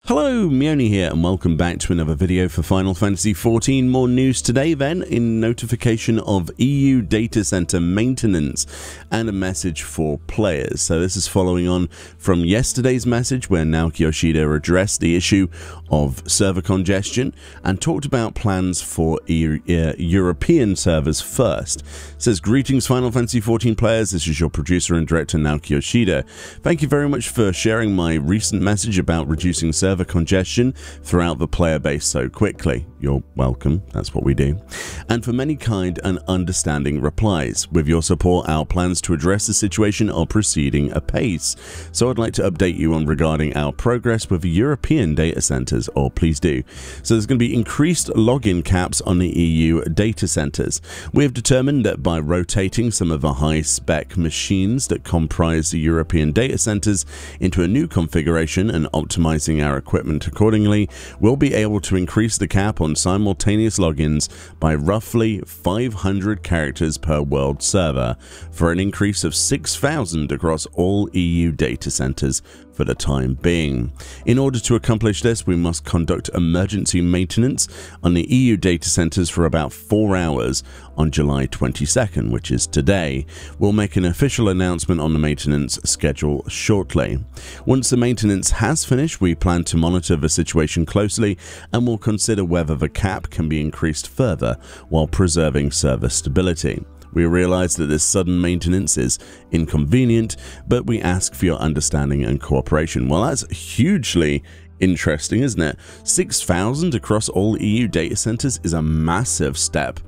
Hello, Meoni here, and welcome back to another video for Final Fantasy XIV. More news today then, in notification of EU data center maintenance and a message for players. So this is following on from yesterday's message where Naoki Yoshida addressed the issue of server congestion and talked about plans for European servers first. It says, greetings Final Fantasy XIV players, this is your producer and director Naoki Yoshida. Thank you very much for sharing my recent message about reducing server congestion throughout the player base so quickly. You're welcome, that's what we do. And for many kind and understanding replies. With your support, our plans to address the situation are proceeding apace. So I'd like to update you on regarding our progress with European data centers, or please do. So there's going to be increased login caps on the EU data centers. We have determined that by rotating some of the high-spec machines that comprise the European data centers into a new configuration and optimizing our equipment accordingly, we'll be able to increase the cap on simultaneous logins by roughly 500 characters per world server, for an increase of 6,000 across all EU data centers for the time being. In order to accomplish this, we must conduct emergency maintenance on the EU data centers for about 4 hours on July 22nd, which is today. We'll make an official announcement on the maintenance schedule shortly. Once the maintenance has finished, we plan to monitor the situation closely and will consider whether the cap can be increased further while preserving server stability. We realize that this sudden maintenance is inconvenient, but we ask for your understanding and cooperation. Well, that's hugely interesting, isn't it? 6,000 across all EU data centers is a massive step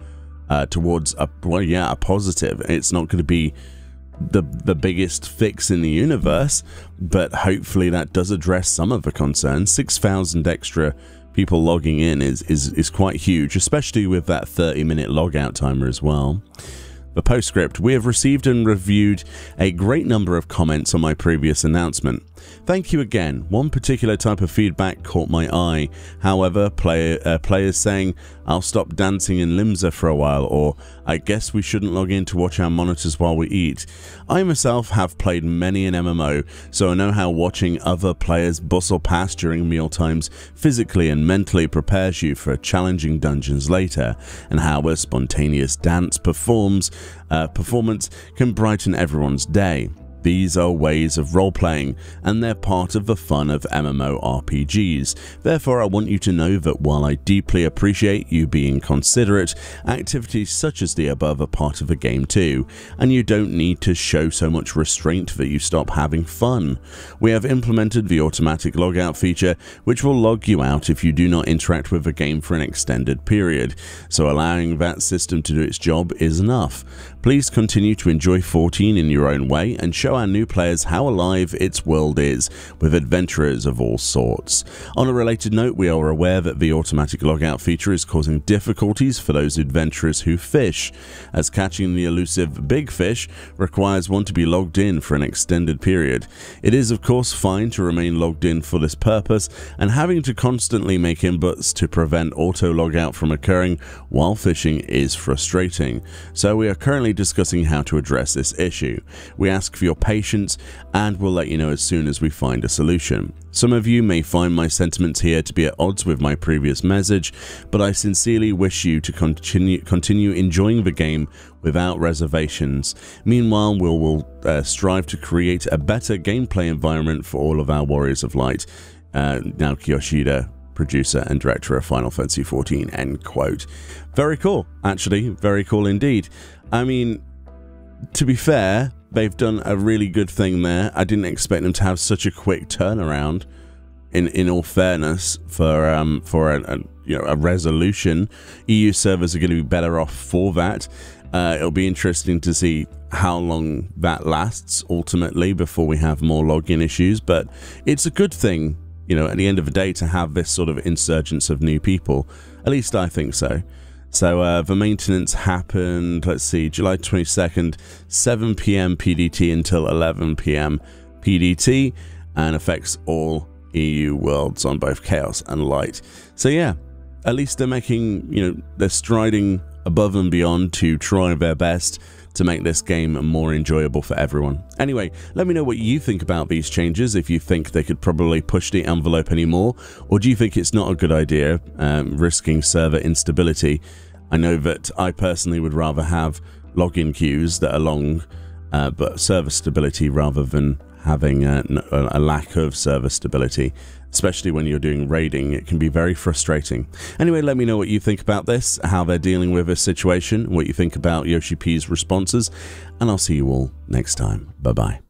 towards a positive. It's not going to be the biggest fix in the universe, but hopefully that does address some of the concerns. 6,000 extra people logging in is quite huge, especially with that 30-minute logout timer as well. The Postscript. We have received and reviewed a great number of comments on my previous announcement. Thank you again. One particular type of feedback caught my eye. However, players saying, I'll stop dancing in Limsa for a while, or I guess we shouldn't log in to watch our monitors while we eat. I myself have played many an MMO, so I know how watching other players bustle past during mealtimes physically and mentally prepares you for challenging dungeons later, and how a spontaneous dance performance can brighten everyone's day. These are ways of role-playing, and they're part of the fun of MMORPGs. Therefore, I want you to know that while I deeply appreciate you being considerate, activities such as the above are part of the game too, and you don't need to show so much restraint that you stop having fun. We have implemented the automatic logout feature, which will log you out if you do not interact with the game for an extended period, so allowing that system to do its job is enough. Please continue to enjoy 14 in your own way and show our new players how alive its world is with adventurers of all sorts. On a related note, we are aware that the automatic logout feature is causing difficulties for those adventurers who fish, as catching the elusive big fish requires one to be logged in for an extended period. It is of course fine to remain logged in for this purpose, and having to constantly make inputs to prevent auto logout from occurring while fishing is frustrating. So we are currently discussing how to address this issue. We ask for your patience and we'll let you know as soon as we find a solution. Some of you may find my sentiments here to be at odds with my previous message, but I sincerely wish you to continue enjoying the game without reservations. Meanwhile, we'll strive to create a better gameplay environment for all of our Warriors of Light. Naoki Yoshida, producer and director of Final Fantasy XIV, end quote. Very cool, actually, very cool indeed. I mean, to be fair, they've done a really good thing there. I didn't expect them to have such a quick turnaround, in all fairness, for a resolution. EU servers are going to be better off for that. It'll be interesting to see how long that lasts ultimately before we have more login issues, but it's a good thing, you know, at the end of the day, to have this sort of insurgence of new people. At least I think so. So the maintenance happened, let's see, July 22nd, 7 PM PDT until 11 PM PDT, and affects all EU worlds on both Chaos and Light. So yeah, at least they're making, they're striding above and beyond to try their best to make this game more enjoyable for everyone. Anyway, let me know what you think about these changes, if you think they could probably push the envelope anymore, or do you think it's not a good idea, risking server instability. I know that I personally would rather have login queues that are long, but server stability rather than having a lack of server stability, especially when you're doing raiding. It can be very frustrating. Anyway, let me know what you think about this, how they're dealing with this situation, what you think about Yoshi P's responses, and I'll see you all next time. Bye-bye.